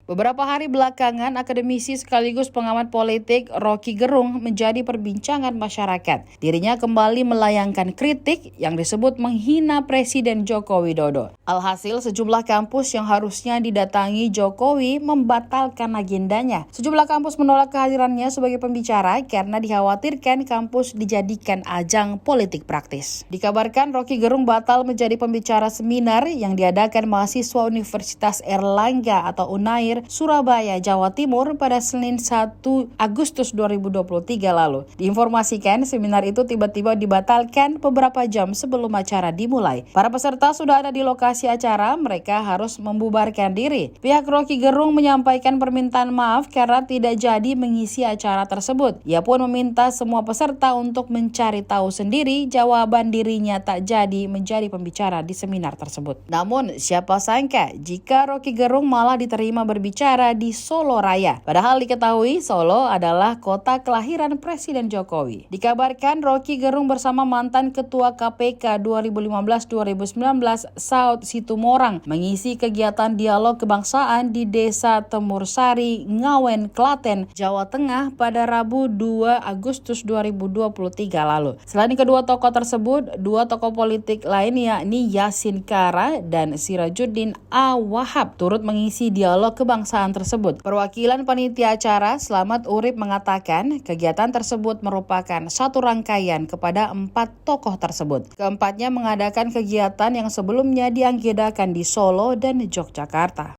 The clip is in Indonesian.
Beberapa hari belakangan, akademisi sekaligus pengamat politik Roky Gerung menjadi perbincangan masyarakat. Dirinya kembali melayangkan kritik yang disebut menghina Presiden Joko Widodo. Alhasil, sejumlah kampus yang harusnya didatangi Jokowi membatalkan agendanya. Sejumlah kampus menolak kehadirannya sebagai pembicara karena dikhawatirkan kampus dijadikan ajang politik praktis. Dikabarkan Roky Gerung batal menjadi pembicara seminar yang diadakan mahasiswa Universitas Airlangga atau UNAIR Surabaya, Jawa Timur pada Senin 1 Agustus 2023 lalu. Diinformasikan seminar itu tiba-tiba dibatalkan beberapa jam sebelum acara dimulai. Para peserta sudah ada di lokasi acara, mereka harus membubarkan diri. Pihak Roky Gerung menyampaikan permintaan maaf karena tidak jadi mengisi acara tersebut. Ia pun meminta semua peserta untuk mencari tahu sendiri jawaban dirinya tak jadi menjadi pembicara di seminar tersebut. Namun, siapa sangka jika Roky Gerung malah diterima berbicara di Solo Raya. Padahal diketahui Solo adalah kota kelahiran Presiden Jokowi. Dikabarkan Roky Gerung bersama mantan Ketua KPK 2015-2019 Saud Situmorang mengisi kegiatan dialog kebangsaan di Desa Temursari, Ngawen, Klaten, Jawa Tengah pada Rabu 2 Agustus 2023 lalu. Selain kedua tokoh tersebut, dua tokoh politik lain yakni Yasin Kara dan Sirajuddin A. Wahab turut mengisi dialog kebangsaan tersebut. Perwakilan panitia acara Selamat Urip mengatakan kegiatan tersebut merupakan satu rangkaian kepada 4 tokoh tersebut. Keempatnya mengadakan kegiatan yang sebelumnya diagendakan di Solo dan Yogyakarta.